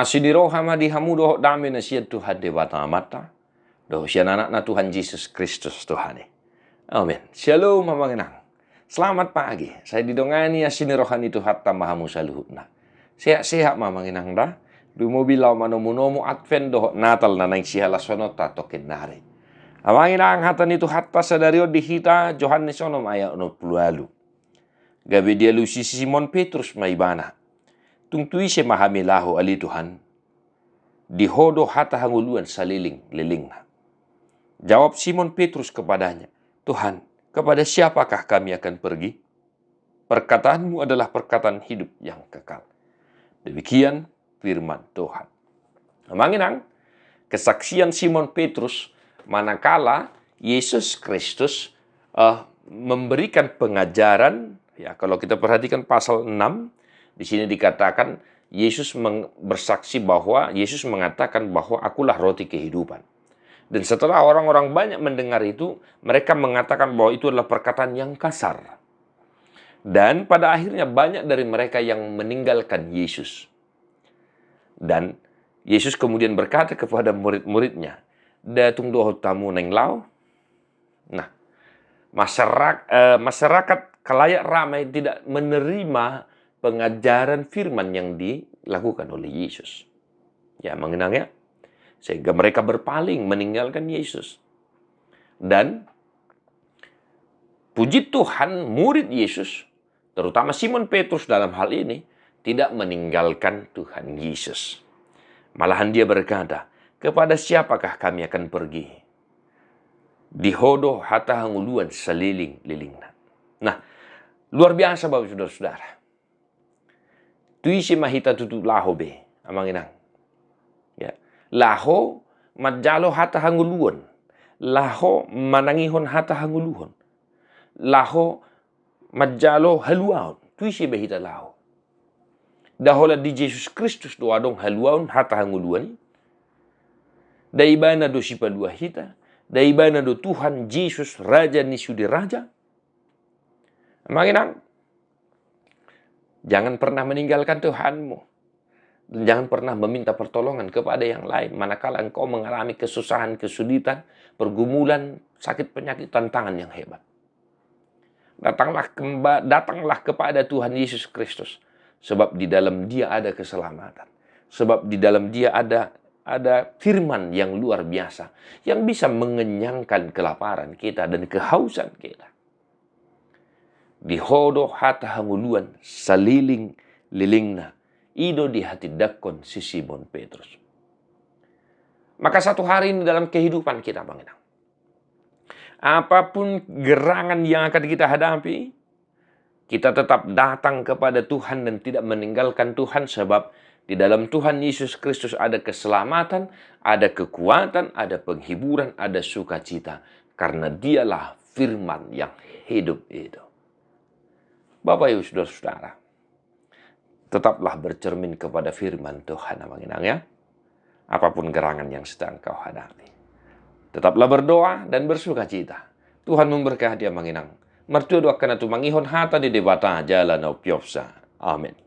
Asidiro hamadi hamudo dami na siya Tuhan dewata mata. Do siya anak na Tuhan Yesus Kristus Tuhan. Amin. Shalom mamanginang. Selamat pagi. Saya didongani asinirohan itu hatta mahamu saluhutna. Sehat-sehat mamanginang da. Dumobilaw manomunomo advent do natal na nang siya lasonota token nari. Amanginang hatan itu hatta sadario dihita Johannes onom ayat 20. Gabi dia lusi Simon Petrus maibana. Tungtui se mahamilahu ali Tuhan. Dihodo hata hanguluan saliling-liling. Jawab Simon Petrus kepadanya, Tuhan, kepada siapakah kami akan pergi? Perkataanmu adalah perkataan hidup yang kekal. Demikian firman Tuhan. Amanginang, kesaksian Simon Petrus manakala Yesus Kristus memberikan pengajaran, ya kalau kita perhatikan pasal 6, di sini dikatakan Yesus bersaksi bahwa Yesus mengatakan bahwa akulah roti kehidupan. Dan setelah orang-orang banyak mendengar itu, mereka mengatakan bahwa itu adalah perkataan yang kasar. Dan pada akhirnya banyak dari mereka yang meninggalkan Yesus. Dan Yesus kemudian berkata kepada murid-muridnya, datung doh tamu neng lau. Nah, masyarakat kalayak ramai tidak menerima pengajaran firman yang dilakukan oleh Yesus. Ya, mengenangnya. Sehingga mereka berpaling meninggalkan Yesus. Dan puji Tuhan, murid Yesus, terutama Simon Petrus dalam hal ini, tidak meninggalkan Tuhan Yesus. Malahan dia berkata, kepada siapakah kami akan pergi? Dihodo hata hanguluan seliling-liling. Nah, luar biasa Bapak Saudara-saudara. Tuisi mahita tutu laho be, amanginang. Ya. Laho majalo hata hanguluan. Laho manangihon hata hanguluhon. Laho majalo haluaon. Tuisi behita laho. Dahola di Yesus Kristus doadong haluaon hata hanguluan. Daibana do sipadua hita. Daibana do Tuhan Yesus Raja nisudi Raja. Amanginang. Jangan pernah meninggalkan Tuhanmu. Dan jangan pernah meminta pertolongan kepada yang lain. Manakala engkau mengalami kesusahan, kesulitan, pergumulan, sakit, penyakit, tantangan yang hebat. Datanglah kepada Tuhan Yesus Kristus. Sebab di dalam dia ada keselamatan. Sebab di dalam dia ada firman yang luar biasa. Yang bisa mengenyangkan kelaparan kita dan kehausan kita. Dihodo hata hanguluan saliling-lilingna. Ido di hati dakon si Simon Petrus. Maka satu hari ini dalam kehidupan kita, Bang, apapun gerangan yang akan kita hadapi, kita tetap datang kepada Tuhan dan tidak meninggalkan Tuhan. Sebab di dalam Tuhan Yesus Kristus ada keselamatan, ada kekuatan, ada penghiburan, ada sukacita. Karena dialah firman yang hidup itu. Bapak Ibu Saudara-saudara, tetaplah bercermin kepada firman Tuhan, amanginang ya. Apapun gerangan yang sedang kau hadapi. Tetaplah berdoa dan bersukacita. Tuhan memberkati amanginang. Mertua doakan atu mangihon hata di debata jalan opyopsa. Amin.